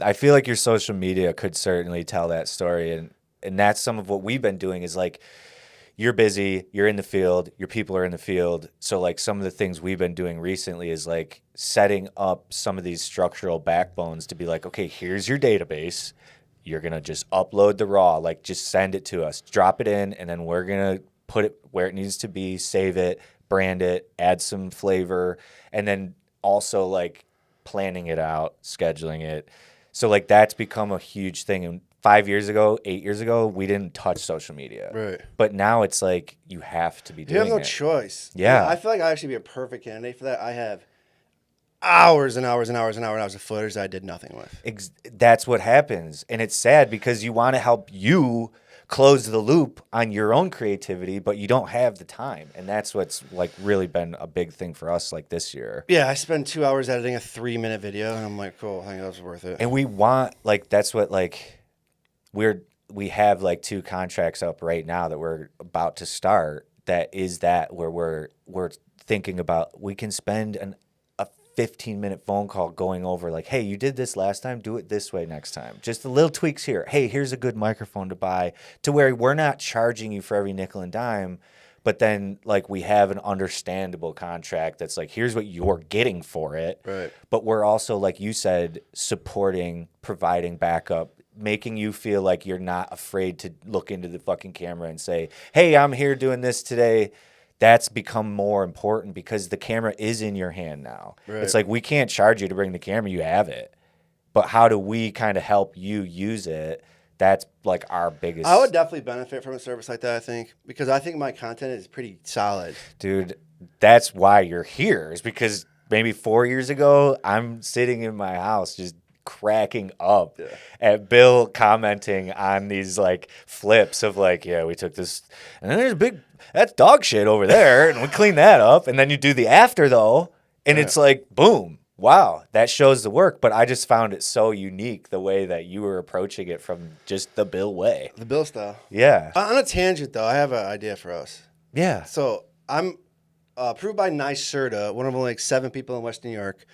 I feel like your social media could certainly tell that story. And that's some of what we've been doing is like, you're busy, you're in the field, your people are in the field. So like some of the things we've been doing recently is like setting up some of these structural backbones to be like, okay, here's your database. You're going to just upload the raw, like just send it to us, drop it in, and then we're going to put it where it needs to be, save it, brand it, add some flavor, and then also like planning it out, scheduling it. So like that's become a huge thing. And 5 years ago, 8 years ago, we didn't touch social media. Right. But now it's like you have to be doing it. You have no choice. Yeah. I feel like I actually be a perfect candidate for that. I have hours and hours and hours and hours of footers I did nothing with. That's what happens. And it's sad because you want to help you close the loop on your own creativity, but you don't have the time. And that's what's like really been a big thing for us like this year. Yeah, I spend 2 hours editing a 3-minute video, and I'm like, cool, I think that's worth it. And we want, like, that's what, like, we have like 2 contracts up right now that we're about to start. That is that where we're thinking about, we can spend a 15-minute phone call going over like, hey, you did this last time, do it this way next time. Just the little tweaks here. Hey, here's a good microphone to buy, to where we're not charging you for every nickel and dime, but then like we have an understandable contract that's like, here's what you're getting for it. Right. But we're also, like you said, supporting, providing backup, making you feel like you're not afraid to look into the fucking camera and say, hey, I'm here doing this today. that's become more important because the camera is in your hand now. Right. It's like we can't charge you to bring the camera, you have it. But how do we kind of help you use it? That's like our biggest. I would definitely benefit from a service like that, I think, because I think my content is pretty solid. Dude, that's why you're here, is because maybe 4 years ago, I'm sitting in my house just cracking up at Bill commenting on these like flips of like, yeah, we took this, and then there's that's dog shit over there, and we cleaned that up, and then you do the after though, and it's like, boom. Wow, that shows the work, but I just found it so unique the way that you were approaching it from just the Bill way. The Bill style. Yeah. On a tangent, though, I have an idea for us. Yeah. So I'm approved by NYSERDA, one of only like 7 people in West New York.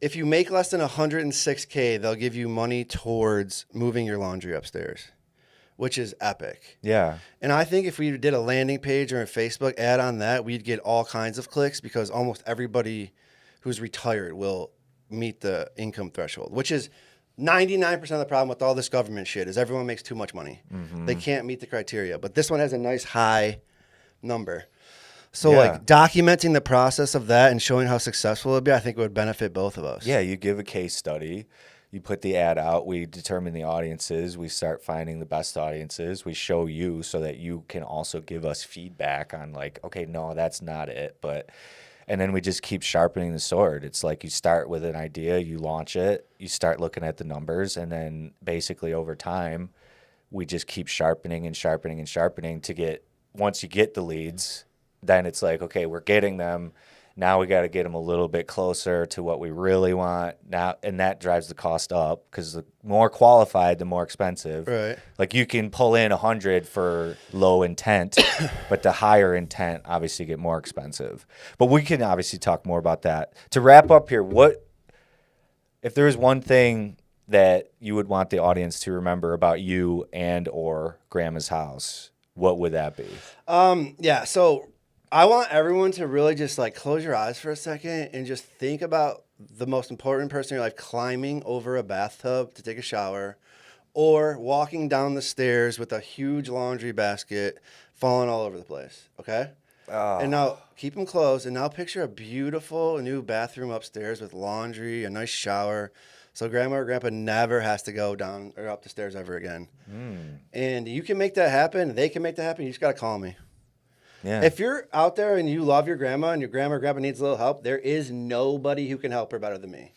If you make less than $106K, they'll give you money towards moving your laundry upstairs, which is epic. Yeah. And I think if we did a landing page or a Facebook ad on that, we'd get all kinds of clicks because almost everybody who's retired will meet the income threshold, which is 99% of the problem with all this government shit is everyone makes too much money. Mm-hmm. They can't meet the criteria. But this one has a nice high number. So, Yeah. like, documenting the process of that and showing how successful it would be, I think would benefit both of us. Yeah, you give a case study. You put the ad out. We determine the audiences. We start finding the best audiences. We show you so that you can also give us feedback on like, okay, no, that's not it. And then we just keep sharpening the sword. It's like you start with an idea, you launch it, you start looking at the numbers, and then basically over time, we just keep sharpening and sharpening and sharpening to get, once you get the leads, then it's like, okay, we're getting them. Now we got to get them a little bit closer to what we really want now, and that drives the cost up because the more qualified, the more expensive. Right. Like you can pull in 100 for low intent, but the higher intent obviously get more expensive. But we can obviously talk more about that. To wrap up here, what if there was one thing that you would want the audience to remember about you and or Grandma's house? What would that be? Yeah, so I want everyone to really just like close your eyes for a second and just think about the most important person in your life climbing over a bathtub to take a shower or walking down the stairs with a huge laundry basket falling all over the place, okay? And now keep them closed and now picture a beautiful new bathroom upstairs with laundry, a nice shower, so Grandma or Grandpa never has to go down or up the stairs ever again. And you can make that happen. They can make that happen. You just got to call me. Yeah. If you're out there and you love your grandma and your grandma or grandpa needs a little help, there is nobody who can help her better than me.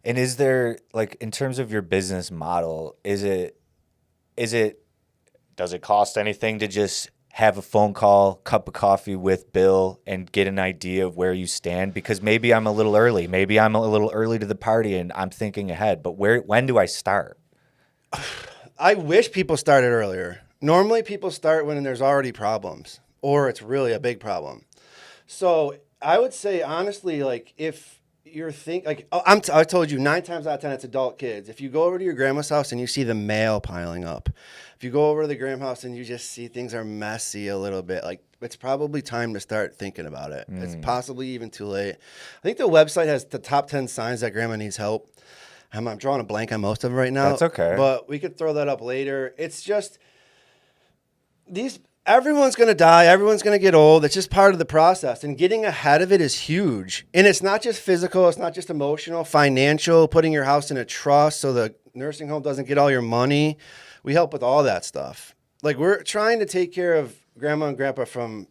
And is there, like, in terms of your business model, does it cost anything to just have a phone call, cup of coffee with Bill and get an idea of where you stand? Because maybe I'm a little early. Maybe I'm a little early to the party and I'm thinking ahead. But when do I start? I wish people started earlier. Normally people start when there's already problems or it's really a big problem. So I would say, honestly, like if you're I told you 9 times out of 10 it's adult kids. If you go over to your grandma's house and you see the mail piling up, if you go over to the grandma's house and you just see things are messy a little bit, like it's probably time to start thinking about it. It's possibly even too late. I think the website has the top 10 signs that grandma needs help. I'm drawing a blank on most of them right now. That's okay. But we could throw that up later. It's just everyone's going to die. Everyone's going to get old. It's just part of the process. And getting ahead of it is huge. And it's not just physical. It's not just emotional, financial, putting your house in a trust so the nursing home doesn't get all your money. We help with all that stuff. Like we're trying to take care of Grandma and Grandpa from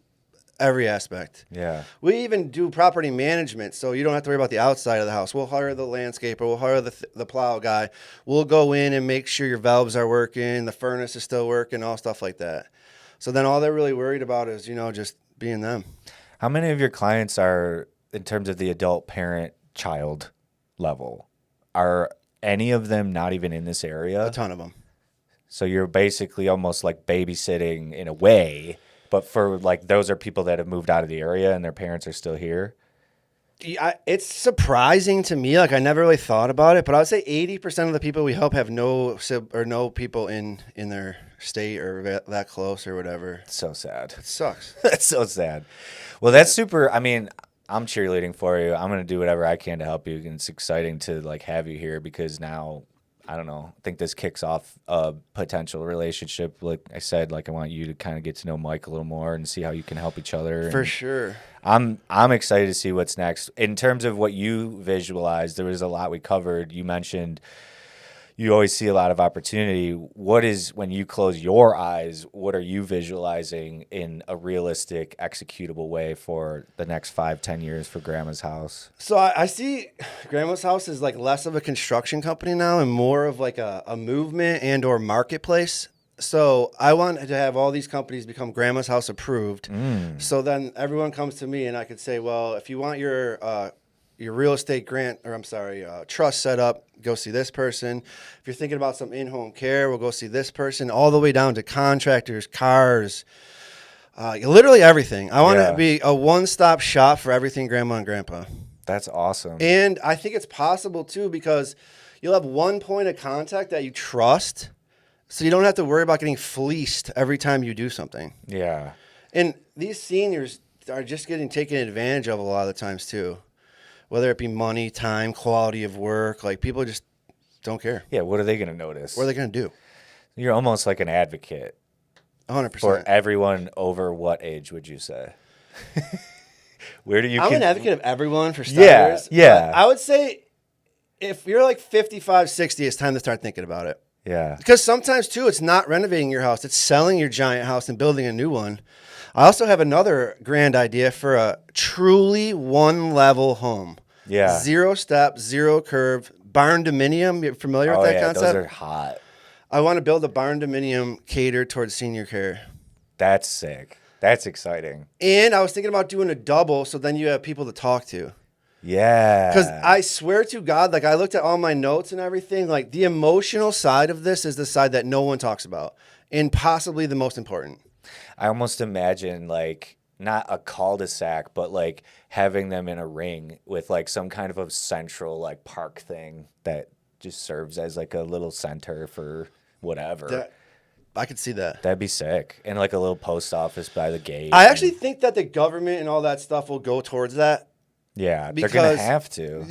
every aspect. Yeah. We even do property management, so you don't have to worry about the outside of the house. We'll hire the landscaper. We'll hire the plow guy. We'll go in and make sure your valves are working, the furnace is still working, all stuff like that. So then all they're really worried about is, just being them. How many of your clients are, in terms of the adult parent-child level, are any of them not even in this area? A ton of them. So you're basically almost like babysitting in a way, but for like those are people that have moved out of the area and their parents are still here. It's surprising to me. Like I never really thought about it, but I would say 80% of the people we help have no people in their state or that close or whatever. It's so sad. It sucks. That's so sad. Well, that's super. I mean, I'm cheerleading for you. I'm going to do whatever I can to help you. And it's exciting to like have you here because now I don't know. I think this kicks off a potential relationship. Like I said, like I want you to kind of get to know Mike a little more and see how you can help each other. For And sure. I'm excited to see what's next. In terms of what you visualized, there was a lot we covered. You mentioned you always see a lot of opportunity. What is, when you close your eyes, what are you visualizing in a realistic, executable way for the next 5-10 years for Grandma's house? So I see Grandma's house is like less of a construction company now and more of like a movement and or marketplace. So I want to have all these companies become Grandma's house approved. So then everyone comes to me and I could say, well, if you want your real estate trust set up, go see this person. If you're thinking about some in-home care, we'll go see this person, all the way down to contractors, cars, literally everything. I want to be a one-stop shop for everything Grandma and Grandpa. That's awesome. And I think it's possible, too, because you'll have one point of contact that you trust, so you don't have to worry about getting fleeced every time you do something. Yeah. And these seniors are just getting taken advantage of a lot of the times, too. Whether it be money, time, quality of work, like people just don't care. Yeah, what are they going to notice? What are they going to do? You're almost like an advocate 100%. for everyone over what age would you say? Where do you I'm con- an advocate of everyone for starters. yeah. But I would say if you're like 55, 60, it's time to start thinking about it. Yeah. Because sometimes, too, it's not renovating your house. It's selling your giant house and building a new one. I also have another grand idea for a truly one-level home. Yeah. 0 step, 0 curve, barn dominium. You familiar with that concept? Those are hot. I want to build a barn dominium catered towards senior care. That's sick. That's exciting. And I was thinking about doing a double so then you have people to talk to. Yeah. Because I swear to God, like I looked at all my notes and everything, like the emotional side of this is the side that no one talks about and possibly the most important. I almost imagine like not a cul-de-sac, but like having them in a ring with like some kind of a central like park thing that just serves as like a little center for whatever. I could see that. That'd be sick. And like a little post office by the gate. I actually think that the government and all that stuff will go towards that. Yeah, they're Because going to have to.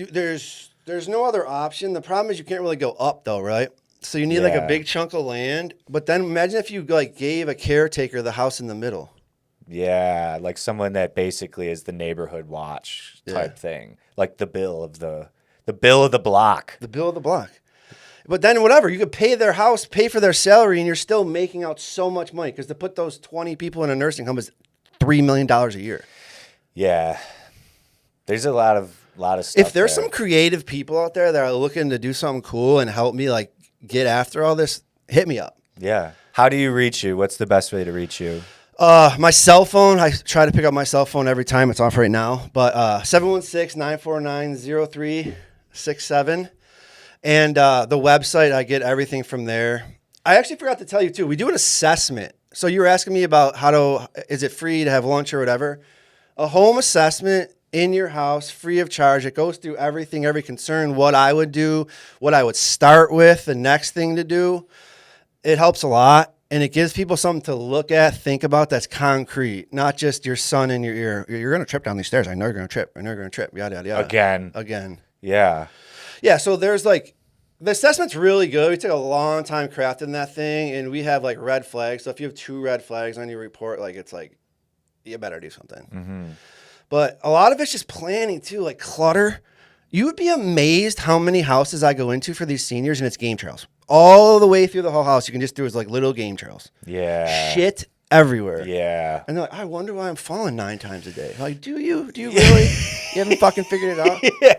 There's no other option. The problem is you can't really go up though, right? So you need like Yeah. a big chunk of land. But then imagine if you like gave a caretaker the house in the middle. Yeah, like someone that basically is the neighborhood watch type thing. Like the bill of the bill of the block. The bill of the block. But then whatever, you could pay their house, pay for their salary, and you're still making out so much money because to put those 20 people in a nursing home is $3 million a year. Yeah. There's a lot of stuff. If there's there. some creative people out there that are looking to do something cool and help me like get after all this, hit me up. Yeah. How do you reach you? What's the best way to reach you? My cell phone, I try to pick up my cell phone every time. It's off right now. But 716-949-0367. And the website, I get everything from there. I actually forgot to tell you, too. We do an assessment. So you were asking me about is it free to have lunch or whatever? A home assessment in your house, free of charge. It goes through everything, every concern, what I would do, what I would start with, the next thing to do. It helps a lot. And it gives people something to look at, think about that's concrete, not just your son in your ear. You're going to trip down these stairs. I know you're going to trip. I know you're going to trip. Yada, yada, yada. Again. Yeah. Yeah, so there's like, the assessment's really good. We took a long time crafting that thing, and we have like red flags. So if you have 2 red flags on your report, like it's like, you better do something. Mm-hmm. But a lot of it's just planning too, like clutter. You would be amazed how many houses I go into for these seniors, and it's game trails. All the way through the whole house, you can just do is like little game trails. Yeah. Shit everywhere. Yeah. And they're like, I wonder why I'm falling 9 times a day. Like, do you really? You haven't fucking figured it out? Yeah.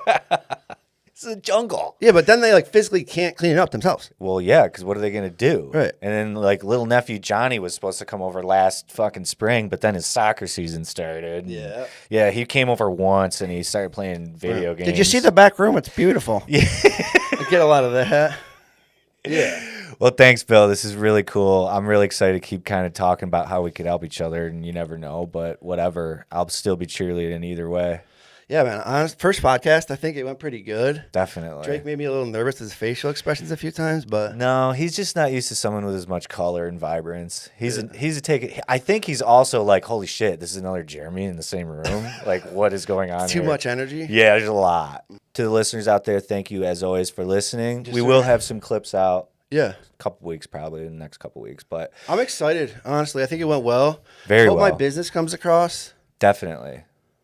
It's a jungle. Yeah, but then they like physically can't clean it up themselves. Well, yeah, because what are they going to do? Right. And then, like, little nephew Johnny was supposed to come over last fucking spring, but then his soccer season started. Yeah. Yeah, he came over once, and he started playing video games. Did you see the back room? It's beautiful. Yeah. I get a lot of that. Yeah. Well, thanks, Bill. This is really cool. I'm really excited to keep kind of talking about how we could help each other, and you never know, but whatever. I'll still be cheerleading either way. Yeah, man. Honest, first podcast, I think it went pretty good. Definitely. Drake made me a little nervous with his facial expressions a few times, but No, he's just not used to someone with as much color and vibrance. He's a take. I think he's also like, holy shit, this is another Jeremy in the same room. Like, what is going on? too here? much energy. Yeah, there's a lot. To the listeners out there, thank you as always for listening. Yes, we sir. will have some clips out. Yeah. A couple weeks, probably in the next couple weeks, but I'm excited, honestly. I think it went well. Very Hope well. my business comes across, definitely.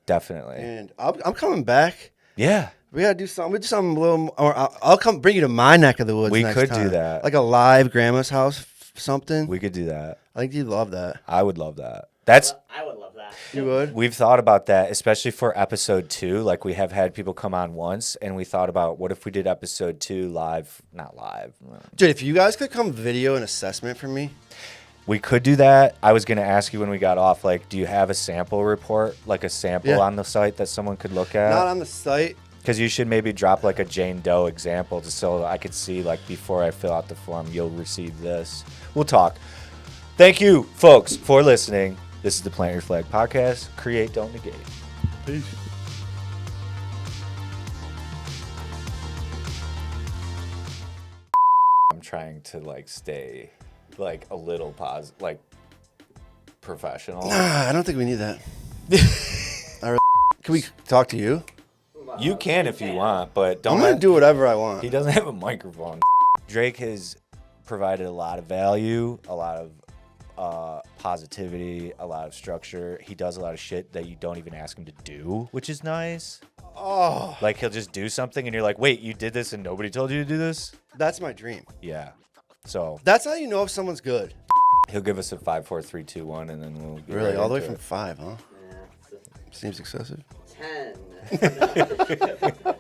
and I'm coming back. Yeah. We gotta do something. We do something a little more. I'll come bring you to my neck of the woods. We next could time. do that. like a live grandma's house, something. We could do that. I think you'd love that. I would love that. That's I would love that. You would. We've thought about that, especially for episode 2. Like, we have had people come on once, and we thought about what if we did episode 2 live, not live. Dude, if you guys could come video an assessment for me. We could do that. I was going to ask you when we got off, like, do you have a sample report, like a sample Yeah. on the site that someone could look at? Not on the site. Because you should maybe drop like a Jane Doe example just so I could see, like, before I fill out the form, you'll receive this. We'll talk. Thank you, folks, for listening. This is the Plant Your Flag podcast. Create, don't negate. Peace. I'm trying to like stay like a little professional. Nah, I don't think we need that. Can we talk to you? You can if you want, but don't I'm gonna let- do whatever I want. He doesn't have a microphone. Drake has provided a lot of value, a lot of positivity, a lot of structure. He does a lot of shit that you don't even ask him to do, which is nice. Oh, Like, he'll just do something and you're like, wait, you did this and nobody told you to do this? that's my dream. Yeah. So That's how you know if someone's good. he'll give us a 5, 4, 3, 2, 1, and then we'll get Really, right all the way into from it. 5, huh? Yeah, Seems excessive. 10.